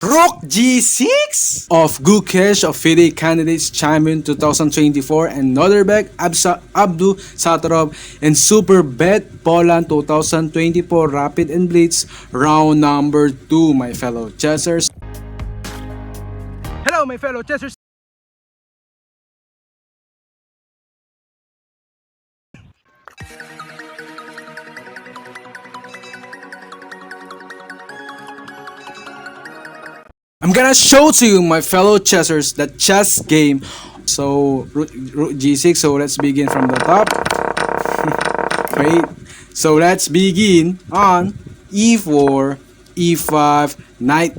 Rook G6 of Gukesh of FIDE Candidates Champion 2024 and Norderbeck Abdu Satarov and SuperBet Poland 2024 Rapid and Blitz round number 2, my fellow chessers. Hello, my fellow chessers. I'm gonna show to you, my fellow chessers, the chess game. So rook G6. So let's begin from the top. Wait. So let's begin on E4, E5, knight,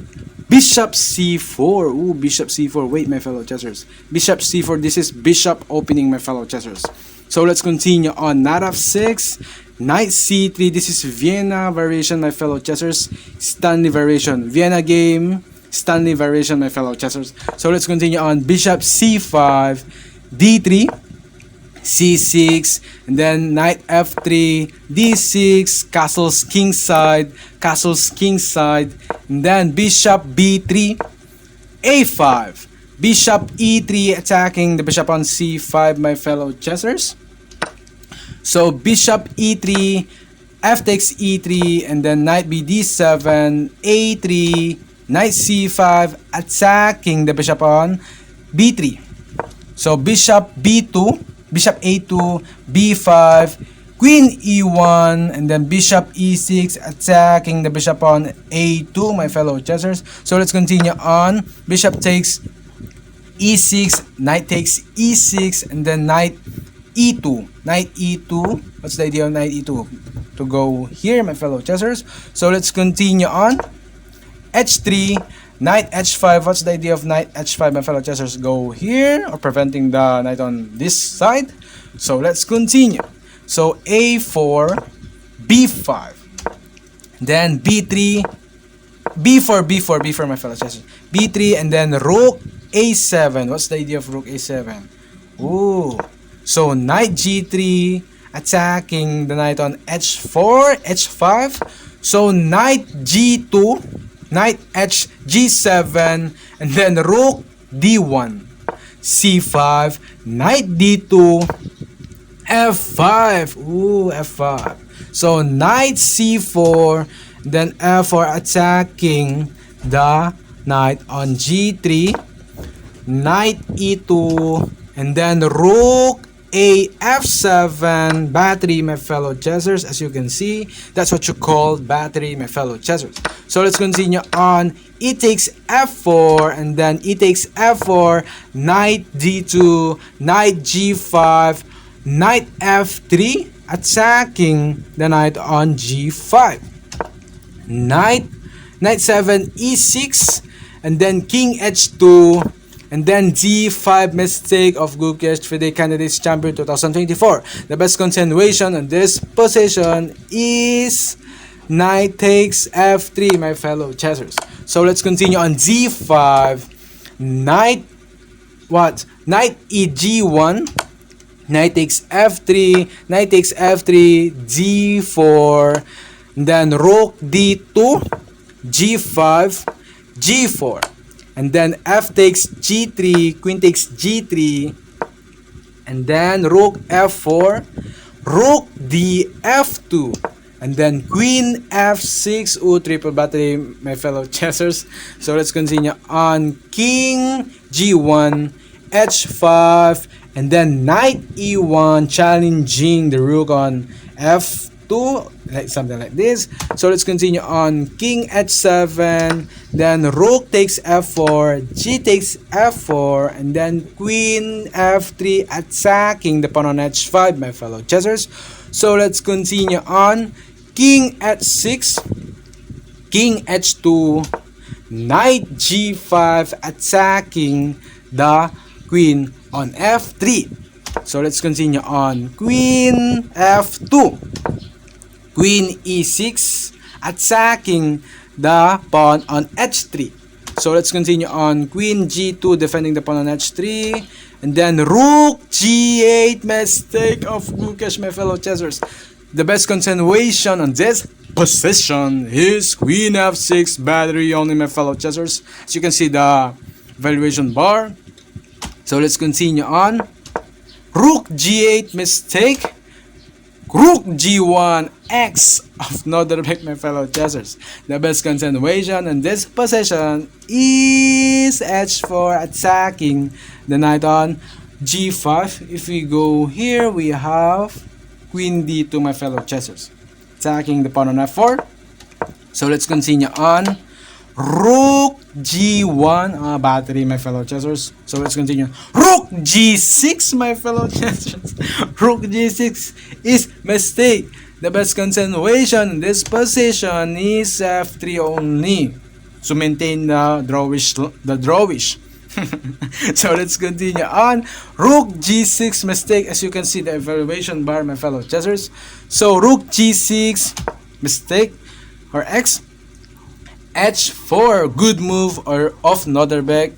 bishop C4. Ooh, bishop C4. Wait, my fellow chessers. Bishop C4. This is bishop opening, my fellow chessers. So let's continue on knight F6, knight C3. This is Vienna variation, my fellow chessers. Stanley variation. Vienna game. Stanley variation, my fellow chessers. So let's continue on bishop C5, D3, C6, and then knight F3, D6, castles kingside, and then bishop B3, A5, bishop E3, attacking the bishop on C5, my fellow chessers. So bishop E3, F takes E3, and then knight BD7, A3, knight C5, attacking the bishop on B3. So bishop B2, bishop A2, B5, queen E1, and then bishop E6, attacking the bishop on A2, my fellow chessers. So let's continue on. Bishop takes E6, knight takes E6, and then knight E2. Knight E2. What's the idea of knight E2? To go here, my fellow chessers. So let's continue on. H3, knight H5. What's the idea of knight H5, my fellow chessers? Go here, or preventing the knight on this side. So let's continue. So A4, B5, then B3, B4, my fellow chessers. B3, and then rook A7. What's the idea of rook A7? Ooh, so knight G3, attacking the knight on H4, H5. So knight G2, knight H, G7, and then rook D1, C5, knight D2, F5. Ooh, F5. So knight C4, then F4, attacking the knight on G3, knight E2, and then rook A F7, battery, my fellow chessers. As you can see, that's what you call battery, my fellow chessers. So let's continue on. E takes F4, and then E takes F4, knight D2, knight G5, knight F3, attacking the knight on G5. Knight 7, E6, and then king H2, and then D5, mistake of Gukesh FIDE Candidates Champion 2024. The best continuation on this position is knight takes F3, my fellow chessers. So let's continue on D5. Knight EG1. Knight takes F3. Knight takes F3. D4. Then rook D2. G5. G4. And then F takes G3, queen takes G3, and then rook F4, rook D F2, and then queen F6. Ooh, triple battery, my fellow chessers. So let's continue on king G1, H5, and then knight E1, challenging the rook on F2, like something like this. So let's continue on king H7, then rook takes F4, G takes F4, and then queen F3, attacking the pawn on H5, my fellow chessers. So let's continue on king H6, king H2, knight G5, attacking the queen on F3. So let's continue on queen F2, queen E6, attacking the pawn on H3. So let's continue on queen G2, defending the pawn on H3, and then rook G8, mistake of Gukesh, my fellow chessers. The best continuation on this position is Queen F6 battery only, my fellow chessers. As you can see the valuation bar. So let's continue on. Rook G8 mistake. Rook G1 X of another pick, my fellow chessers. The best continuation in this position is H4 attacking the knight on G5. If we go here, we have Queen D2, my fellow chessers, attacking the pawn on F4. So let's continue on. Rook G1 battery, my fellow chessers. So let's continue. Rook G6, my fellow chessers. Rook G6 is mistake. The best continuation in this position is F3 only to maintain the drawish. So let's continue on. Rook G6 mistake. As you can see the evaluation bar, my fellow chessers. So Rook G6 mistake or X. H4 good move or off Norderbeck,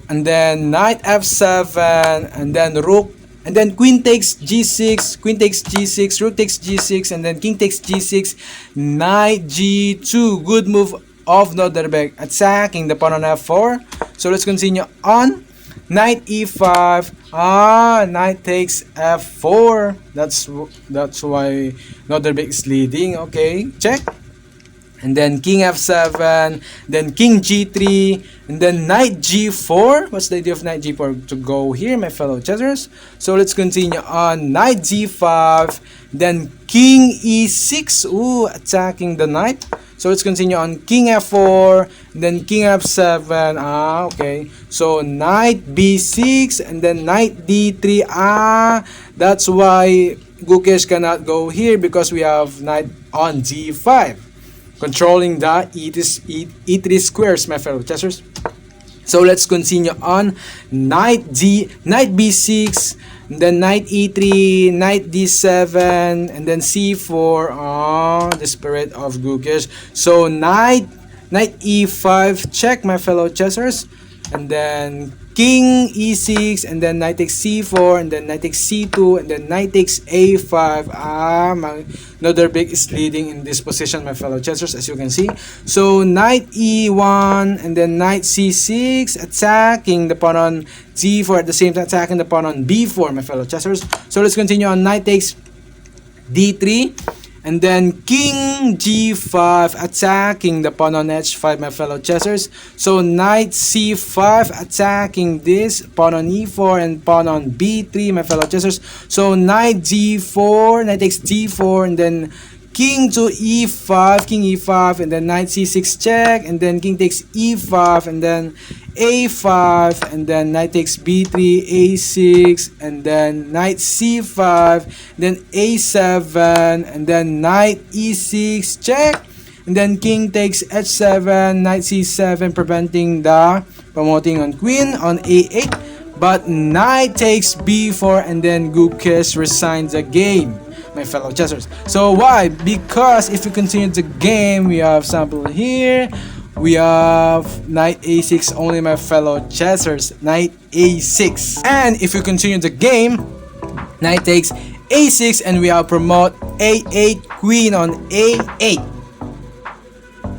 and then knight F7, and then rook, and then queen takes G6, queen takes G6, rook takes G6, and then king takes G6, knight G2 good move off Norderbeck, attacking the pawn on F4. So let's continue on. Knight E5, knight takes F4. That's why Norderbeck is leading. Okay, check. And then king F7, then king G3, and then knight G4. What's the idea of knight G4? To go here, my fellow chessers. So let's continue on. Knight G5, then king E6. Ooh, attacking the knight. So let's continue on. King F4, then king F7. Okay. So knight B6, and then knight D3. That's why Gukesh cannot go here, because we have knight on G5. Controlling the E3 squares, my fellow chessers. So let's continue on. Knight B6, then knight E3, knight D7, and then C4. The spirit of Gukesh. So knight E5, check, my fellow chessers, and then king E6, and then knight takes C4, and then knight takes C2, and then knight takes A5. Norderbeck is leading in this position, my fellow chessers, as you can see. So knight E1, and then knight C6, attacking the pawn on G4, at the same time attacking the pawn on B4, my fellow chessers. So let's continue on. Knight takes D3, and then king G5, attacking the pawn on H5, my fellow chessers. So knight C5, attacking this pawn on E4 and pawn on B3, my fellow chessers. So knight G4, knight takes D4, and then king to E5, king E5, and then knight C6 check, and then king takes E5, and then A5, and then knight takes B3, A6, and then knight C5, then A7, and then knight E6 check, and then king takes H7, knight C7, preventing the promoting on queen on A8, but knight takes B4, and then Gukesh resigns the game, my fellow chessers. So why? Because if we continue the game, we have sample here. We have knight A6 only, my fellow chessers. Knight A6. And if we continue the game, knight takes A6, and we have promote A8, queen on A8.